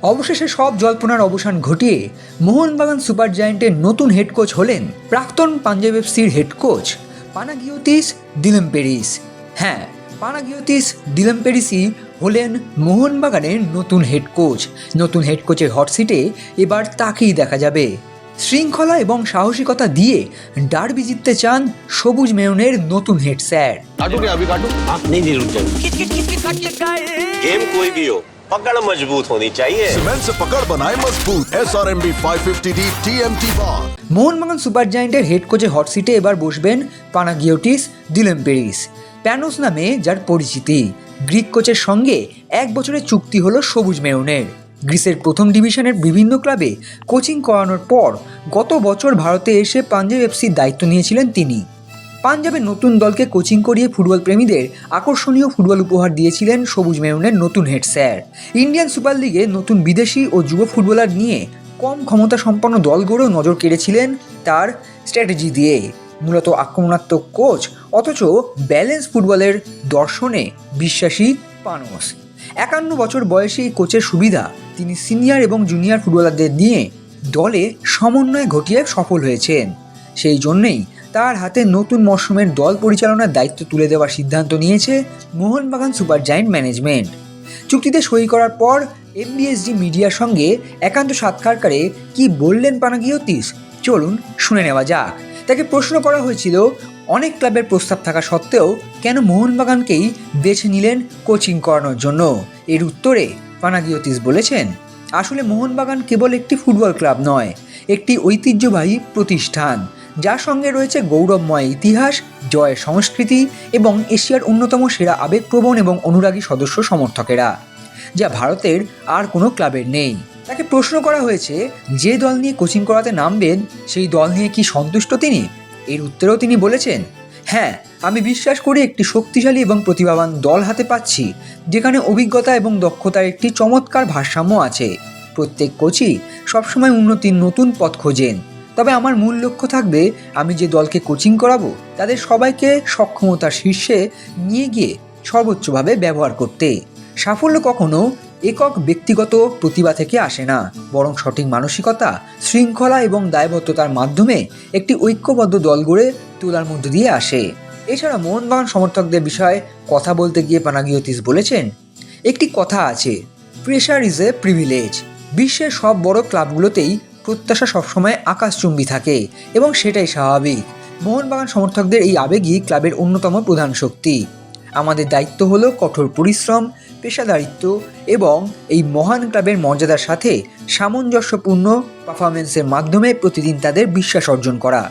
অবশেষে সব জল্পনার অবসান ঘটিয়ে মোহনবাগান সুপার জায়ান্টের নতুন হেড কোচ হলেন প্রাক্তন পাঞ্জাব এফসির হেড কোচ পানাগিয়োতিস দিলেম্পেরিস। হ্যাঁ, পানাগিয়োতিস দিলেম্পেরিসই হলেন মোহনবাগানের নতুন হেড কোচ। নতুন হেড কোচের হট সিটে এবার তাকেই দেখা যাবে। শৃঙ্খলা এবং সাহসিকতা দিয়ে ডার্বি জিততে চান সবুজ মেয়নের নতুন হেড স্যার। गेम कोई भी हो, पकड़ मजबूत होनी चाहिए। सीमेंट से पकड़ बनाए मजबूत SRMB 550D TMT bar। Mohun Bagan super জায়ান্টের হেড কোচের হট সিটে এবার বসবেন পানাগিয়োটিস দিলেম্পেরিস। প্যানোস নামে যার পরিচিতি। গ্রিক কোচের সঙ্গে 1 বছরের চুক্তি হলো সবুজ মেয়নের। গ্রিসের প্রথম ডিভিশনের বিভিন্ন ক্লাবে কোচিং করানোর পর গত বছর ভারতে এসে পাঞ্জাব এফসির দায়িত্ব নিয়েছিলেন তিনি। পাঞ্জাবের নতুন দলকে কোচিং করিয়ে ফুটবল প্রেমীদের আকর্ষণীয় ফুটবল উপহার দিয়েছিলেন সবুজ মেয়নের নতুন হেড স্যার। ইন্ডিয়ান সুপার লিগে নতুন বিদেশি ও যুব ফুটবলার নিয়ে কম ক্ষমতা সম্পন্ন দল গড়েও নজর কেড়েছিলেন তার স্ট্র্যাটেজি দিয়ে। মূলত আক্রমণাত্মক কোচ, অথচ ব্যালেন্স ফুটবলের দর্শনে বিশ্বাসী পানোস। 51 বছর বয়সী এই কোচের সুবিধা, তিনি সিনিয়র এবং জুনিয়র ফুটবলারদের নিয়ে দলে সমন্বয় ঘটিয়ে সফল হয়েছেন। সেই জন্যেই তার হাতে নতুন মরশুমের দল পরিচালনার দায়িত্ব তুলে দেওয়ার সিদ্ধান্ত নিয়েছে মোহনবাগান সুপার জায়ান্ট ম্যানেজমেন্ট। চুক্তিতে সই করার পর এমবিএসজি মিডিয়ার সঙ্গে একান্ত সাক্ষাৎকারে কি বললেন পানাগিয়োতিস, চলুন শুনে নেওয়া যাক। তাকে প্রশ্ন করা হয়েছিল অনেক ক্লাবের প্রস্তাব থাকা সত্ত্বেও কেন মোহনবাগানকেই বেছে নিলেন কোচিং করানোর জন্য। এর উত্তরে পানাগিয়োতিস বলেছেন, আসলে মোহনবাগান কেবল একটি ফুটবল ক্লাব নয়, একটি ঐতিহ্যবাহী প্রতিষ্ঠান যার সঙ্গে রয়েছে গৌরবময় ইতিহাস, জয়ের সংস্কৃতি এবং এশিয়ার অন্যতম সেরা আবেগপ্রবণ এবং অনুরাগী সদস্য সমর্থকেরা, যা ভারতের আর কোনো ক্লাবের নেই। তাকে প্রশ্ন করা হয়েছে যে দল নিয়ে কোচিং করাতে নামবেন সেই দল নিয়ে কি সন্তুষ্ট তিনি। এর উত্তরেও তিনি বলেছেন, হ্যাঁ, আমি বিশ্বাস করি একটি শক্তিশালী এবং প্রতিভাবান দল হাতে পাচ্ছি, যেখানে অভিজ্ঞতা এবং দক্ষতার একটি চমৎকার ভারসাম্য আছে। প্রত্যেক কোচই সবসময় উন্নতির নতুন পথ খোঁজেন, তবে আমার মূল লক্ষ্য থাকবে আমি যে দলকে কোচিং করাবো তাদের সবাইকে সক্ষমতার শীর্ষে নিয়ে গিয়ে সর্বোচ্চভাবে ব্যবহার করতে। সাফল্য কখনো একক ব্যক্তিগত প্রতিভা থেকে আসে না, বরং সঠিক মানসিকতা, শৃঙ্খলা এবং দায়বদ্ধতার মাধ্যমে একটি ঐক্যবদ্ধ দল গড়ে তোলার মধ্য দিয়ে আসে। এছাড়া মোহনবাগান সমর্থকদের বিষয়ে কথা বলতে গিয়ে পানাগিয়োতিস বলেছেন, একটি কথা আছে, প্রেশার ইজ এ প্রিভিলেজ। বিশ্বের সব বড় ক্লাবগুলোতেই প্রত্যাশা সবসময় আকাশচুম্বী থাকে এবং সেটাই স্বাভাবিক। মোহনবাগান সমর্থকদের এই আবেগই ক্লাবের অন্যতম প্রধান শক্তি। আমাদের দায়িত্ব হলো কঠোর পরিশ্রম, পেশাদারিত্ব এবং এই মহান ক্লাবের মর্যাদার সাথে সামঞ্জস্যপূর্ণ পারফরমেন্সের মাধ্যমে প্রতিদিন তাদের বিশ্বাস অর্জন করা।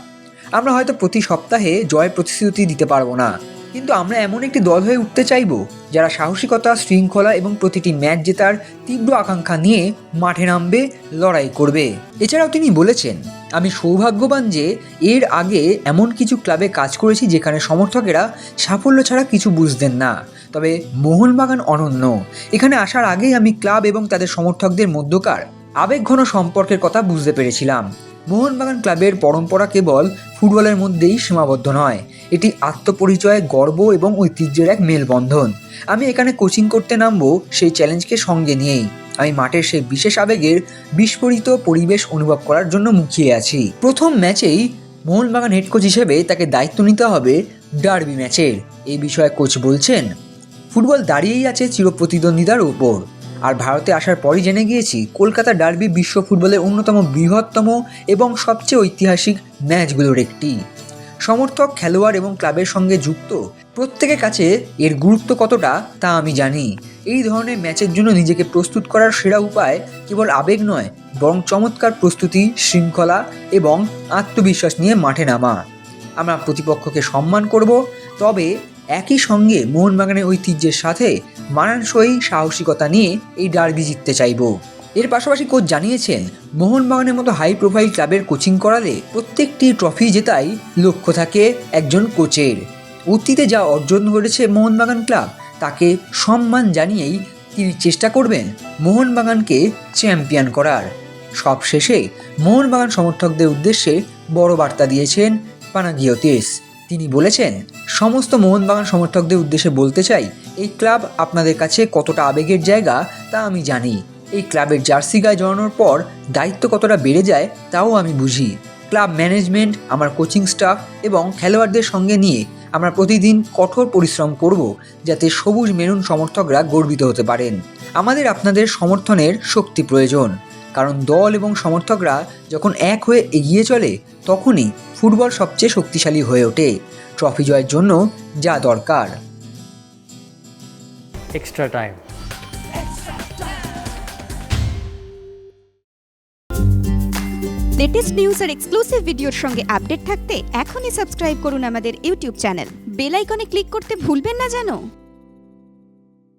আমরা হয়তো প্রতি সপ্তাহে জয়ের প্রতিশ্রুতি দিতে পারবো না, কিন্তু আমরা এমন একটি দল হয়ে উঠতে চাইব যারা সাহসিকতা, শৃঙ্খলা এবং প্রতিটি ম্যাচ জেতার তীব্র আকাঙ্ক্ষা নিয়ে মাঠে নামবে, লড়াই করবে। এছাড়াও তিনি বলেছেন, আমি সৌভাগ্যবান যে এর আগে এমন কিছু ক্লাবে কাজ করেছি যেখানে সমর্থকেরা সাফল্য ছাড়া কিছু বুঝতেন না, তবে মোহনবাগান অনন্য। এখানে আসার আগেই আমি ক্লাব এবং তাদের সমর্থকদের মধ্যকার আবেগঘন সম্পর্কের কথা বুঝতে পেরেছিলাম। মোহনবাগান ক্লাবের পরম্পরা কেবল ফুটবলের মধ্যেই সীমাবদ্ধ নয়, এটি আত্মপরিচয়, গর্ব এবং ঐতিহ্যের এক মেলবন্ধন। আমি এখানে কোচিং করতে নামবো সেই চ্যালেঞ্জকে সঙ্গে নিয়েই। আমি মাঠের সেই বিশেষ আবেগের বিস্ফোরিত পরিবেশ অনুভব করার জন্য মুখিয়ে আছি। প্রথম ম্যাচেই মোহনবাগান হেড কোচ হিসেবে তাকে দায়িত্ব নিতে হবে ডার্বি ম্যাচের। এই বিষয়ে কোচ বলছেন, ফুটবল দাঁড়িয়েই আছে চিরপ্রতিদ্বন্দ্বিতার উপর। আর ভারতে আসার পরই জেনে গিয়েছি কলকাতা ডার্বি বিশ্ব ফুটবলের অন্যতম বৃহত্তম এবং সবচেয়ে ঐতিহাসিক ম্যাচগুলোর একটি। সমর্থক, খেলোয়াড় এবং ক্লাবের সঙ্গে যুক্ত প্রত্যেকের কাছে এর গুরুত্ব কতটা তা আমি জানি। এই ধরনের ম্যাচের জন্য নিজেকে প্রস্তুত করার সেরা উপায় কেবল আবেগ নয়, বরং চমৎকার প্রস্তুতি, শৃঙ্খলা এবং আত্মবিশ্বাস নিয়ে মাঠে নামা। আমরা প্রতিপক্ষকে সম্মান করব, তবে একই সঙ্গে মোহনবাগানের ঐতিহ্যের সাথে মানানসই সাহসিকতা নিয়ে এই ডার্বি জিততে চাইব। এর পাশাপাশি কোচ জানিয়েছেন, মোহনবাগানের মতো হাই প্রোফাইল ক্লাবের কোচিং করালে প্রত্যেকটি ট্রফি জেতাই লক্ষ্য থাকে একজন কোচের। অতীতে যা অর্জন করেছে মোহনবাগান ক্লাব তাকে সম্মান জানিয়েই তিনি চেষ্টা করবেন মোহনবাগানকে চ্যাম্পিয়ন করার। সবশেষে মোহনবাগান সমর্থকদের উদ্দেশ্যে বড় বার্তা দিয়েছেন পানাগিয়োতিস। তিনি বলেছেন, সমস্ত মোহনবাগান সমর্থকদের উদ্দেশ্যে বলতে চাই, এই ক্লাব আপনাদের কাছে কতটা আবেগের জায়গা তা আমি জানি। এই ক্লাবের জার্সি গায়ে জড়ানোর পর দায়িত্ব কতটা বেড়ে যায় তাও আমি বুঝি। ক্লাব ম্যানেজমেন্ট, আমার কোচিং স্টাফ এবং খেলোয়াড়দের সঙ্গে নিয়ে আমরা প্রতিদিন কঠোর পরিশ্রম করব যাতে সবুজ মেরুন সমর্থকরা গর্বিত হতে পারেন। আমাদের আপনাদের সমর্থনের শক্তি প্রয়োজন, কারণ দল এবং সমর্থকরা যখন এক হয়ে এগিয়ে চলে তখনই ফুটবল সবচেয়ে শক্তিশালী হয়ে ওঠে। ট্রফি জয়ের জন্য যা দরকার। extra time. লেটেস্ট নিউজ আর এক্সক্লুসিভ ভিডিওর সঙ্গে আপডেট থাকতে এখনই সাবস্ক্রাইব করুন আমাদের ইউটিউব চ্যানেল। বেল আইকনে ক্লিক করতে ভুলবেন না যেন।